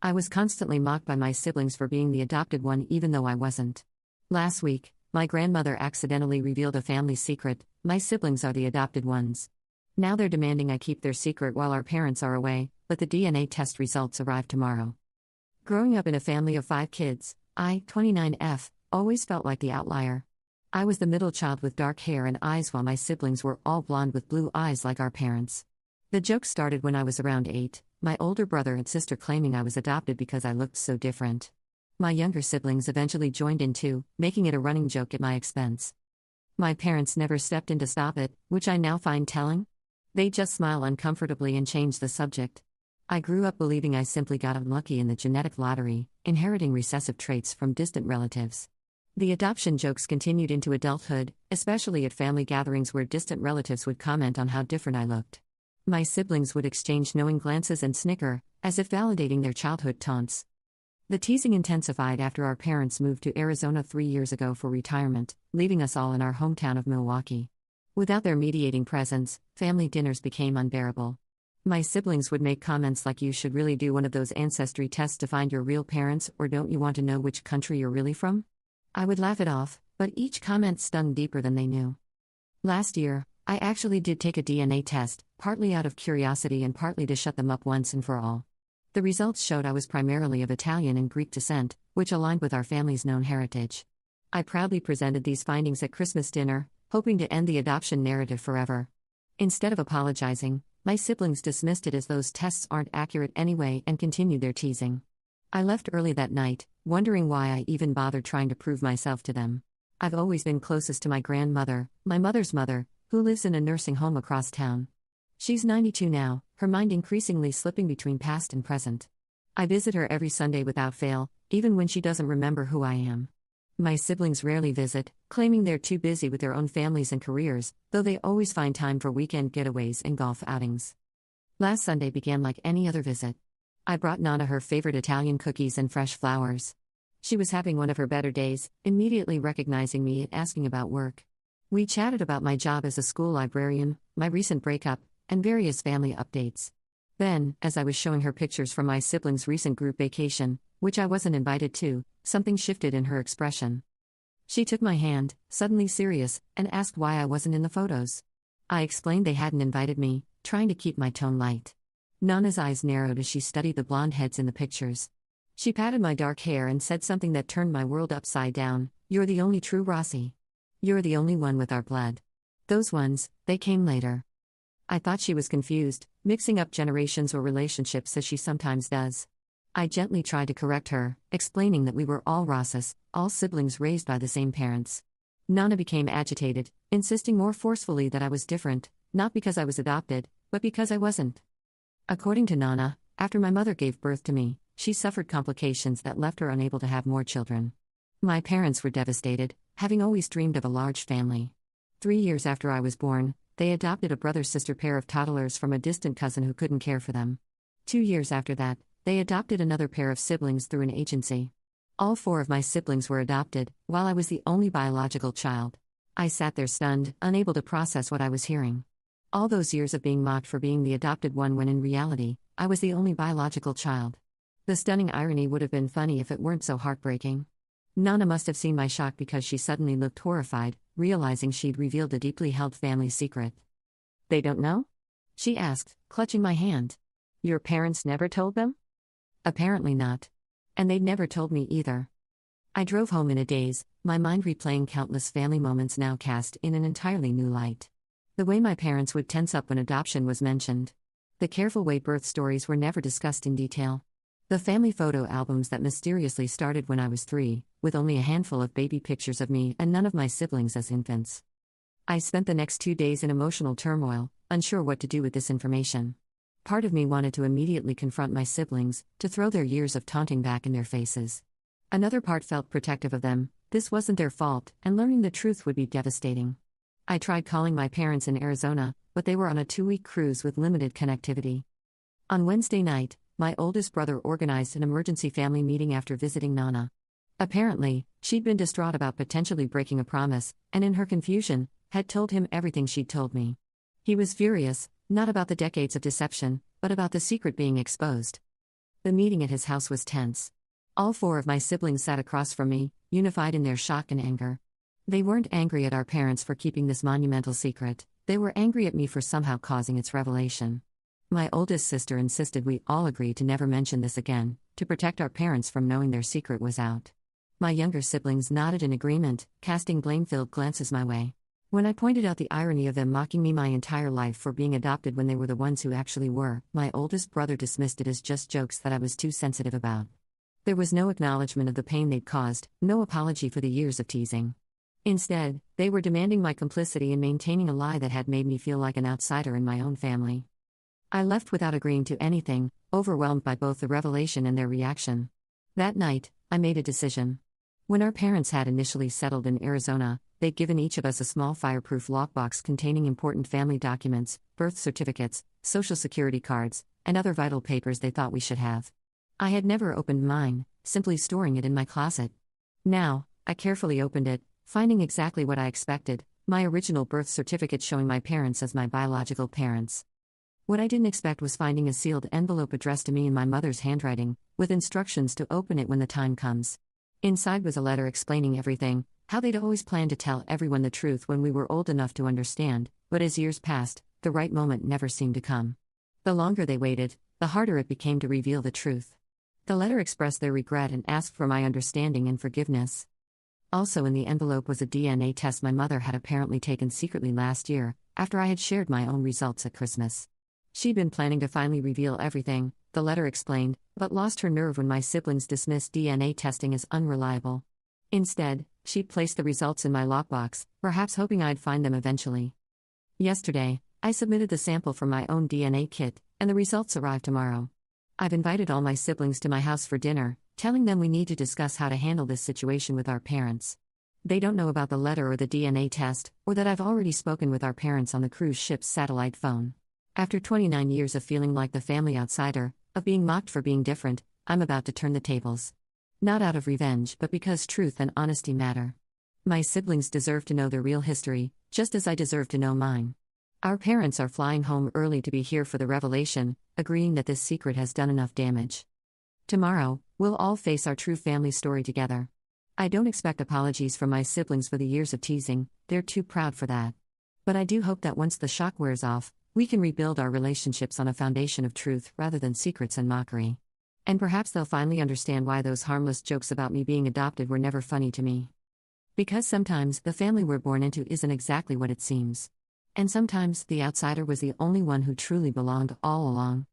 I was constantly mocked by my siblings for being the adopted one even though I wasn't. Last week, my grandmother accidentally revealed a family secret: my siblings are the adopted ones. Now they're demanding I keep their secret while our parents are away, but the DNA test results arrive tomorrow. Growing up in a family of 5 kids, I, 29F, always felt like the outlier. I was the middle child with dark hair and eyes while my siblings were all blonde with blue eyes like our parents. The joke started when I was around 8, my older brother and sister claiming I was adopted because I looked so different. My younger siblings eventually joined in too, making it a running joke at my expense. My parents never stepped in to stop it, which I now find telling. They just smile uncomfortably and change the subject. I grew up believing I simply got unlucky in the genetic lottery, inheriting recessive traits from distant relatives. The adoption jokes continued into adulthood, especially at family gatherings where distant relatives would comment on how different I looked. My siblings would exchange knowing glances and snicker, as if validating their childhood taunts. The teasing intensified after our parents moved to Arizona 3 years ago for retirement, leaving us all in our hometown of Milwaukee. Without their mediating presence, family dinners became unbearable. My siblings would make comments like, "You should really do one of those ancestry tests to find your real parents, or don't you want to know which country you're really from?" I would laugh it off, but each comment stung deeper than they knew. Last year, I actually did take a DNA test, partly out of curiosity and partly to shut them up once and for all. The results showed I was primarily of Italian and Greek descent, which aligned with our family's known heritage. I proudly presented these findings at Christmas dinner, hoping to end the adoption narrative forever. Instead of apologizing, my siblings dismissed it as those tests aren't accurate anyway and continued their teasing. I left early that night, wondering why I even bothered trying to prove myself to them. I've always been closest to my grandmother, my mother's mother, who lives in a nursing home across town. She's 92 now, her mind increasingly slipping between past and present. I visit her every Sunday without fail, even when she doesn't remember who I am. My siblings rarely visit, claiming they're too busy with their own families and careers, though they always find time for weekend getaways and golf outings. Last Sunday began like any other visit. I brought Nana her favorite Italian cookies and fresh flowers. She was having one of her better days, immediately recognizing me and asking about work. We chatted about my job as a school librarian, my recent breakup, and various family updates. Then, as I was showing her pictures from my siblings' recent group vacation, which I wasn't invited to, something shifted in her expression. She took my hand, suddenly serious, and asked why I wasn't in the photos. I explained they hadn't invited me, trying to keep my tone light. Nana's eyes narrowed as she studied the blonde heads in the pictures. She patted my dark hair and said something that turned my world upside down: "You're the only true Rossi. You're the only one with our blood. Those ones, they came later." I thought she was confused, mixing up generations or relationships as she sometimes does. I gently tried to correct her, explaining that we were all Rosses, all siblings raised by the same parents. Nana became agitated, insisting more forcefully that I was different, not because I was adopted, but because I wasn't. According to Nana, after my mother gave birth to me, she suffered complications that left her unable to have more children. My parents were devastated, having always dreamed of a large family. 3 years after I was born, they adopted a brother-sister pair of toddlers from a distant cousin who couldn't care for them. 2 years after that, they adopted another pair of siblings through an agency. All 4 of my siblings were adopted, while I was the only biological child. I sat there stunned, unable to process what I was hearing. All those years of being mocked for being the adopted one when in reality, I was the only biological child. The stunning irony would have been funny if it weren't so heartbreaking. Nana must have seen my shock because she suddenly looked horrified, realizing she'd revealed a deeply held family secret. "They don't know?" she asked, clutching my hand. "Your parents never told them?" "Apparently not. And they'd never told me either." I drove home in a daze, my mind replaying countless family moments now cast in an entirely new light. The way my parents would tense up when adoption was mentioned. The careful way birth stories were never discussed in detail. The family photo albums that mysteriously started when I was 3, with only a handful of baby pictures of me and none of my siblings as infants. I spent the next 2 days in emotional turmoil, unsure what to do with this information. Part of me wanted to immediately confront my siblings, to throw their years of taunting back in their faces. Another part felt protective of them. This wasn't their fault, and learning the truth would be devastating. I tried calling my parents in Arizona, but they were on a 2-week cruise with limited connectivity. On Wednesday night, my oldest brother organized an emergency family meeting after visiting Nana. Apparently, she'd been distraught about potentially breaking a promise, and in her confusion, had told him everything she'd told me. He was furious, not about the decades of deception, but about the secret being exposed. The meeting at his house was tense. All four of my siblings sat across from me, unified in their shock and anger. They weren't angry at our parents for keeping this monumental secret, they were angry at me for somehow causing its revelation. My oldest sister insisted we all agree to never mention this again, to protect our parents from knowing their secret was out. My younger siblings nodded in agreement, casting blame-filled glances my way. When I pointed out the irony of them mocking me my entire life for being adopted when they were the ones who actually were, my oldest brother dismissed it as just jokes that I was too sensitive about. There was no acknowledgement of the pain they'd caused, no apology for the years of teasing. Instead, they were demanding my complicity in maintaining a lie that had made me feel like an outsider in my own family. I left without agreeing to anything, overwhelmed by both the revelation and their reaction. That night, I made a decision. When our parents had initially settled in Arizona, they'd given each of us a small fireproof lockbox containing important family documents, birth certificates, social security cards, and other vital papers they thought we should have. I had never opened mine, simply storing it in my closet. Now, I carefully opened it, finding exactly what I expected, my original birth certificate showing my parents as my biological parents. What I didn't expect was finding a sealed envelope addressed to me in my mother's handwriting, with instructions to open it when the time comes. Inside was a letter explaining everything, how they'd always planned to tell everyone the truth when we were old enough to understand, but as years passed, the right moment never seemed to come. The longer they waited, the harder it became to reveal the truth. The letter expressed their regret and asked for my understanding and forgiveness. Also in the envelope was a DNA test my mother had apparently taken secretly last year, after I had shared my own results at Christmas. She'd been planning to finally reveal everything, the letter explained, but lost her nerve when my siblings dismissed DNA testing as unreliable. Instead, she placed the results in my lockbox, perhaps hoping I'd find them eventually. Yesterday, I submitted the sample for my own DNA kit, and the results arrive tomorrow. I've invited all my siblings to my house for dinner, telling them we need to discuss how to handle this situation with our parents. They don't know about the letter or the DNA test, or that I've already spoken with our parents on the cruise ship's satellite phone. After 29 years of feeling like the family outsider, of being mocked for being different, I'm about to turn the tables. Not out of revenge, but because truth and honesty matter. My siblings deserve to know their real history, just as I deserve to know mine. Our parents are flying home early to be here for the revelation, agreeing that this secret has done enough damage. Tomorrow, we'll all face our true family story together. I don't expect apologies from my siblings for the years of teasing, they're too proud for that. But I do hope that once the shock wears off, we can rebuild our relationships on a foundation of truth rather than secrets and mockery. And perhaps they'll finally understand why those harmless jokes about me being adopted were never funny to me. Because sometimes the family we're born into isn't exactly what it seems. And sometimes the outsider was the only one who truly belonged all along.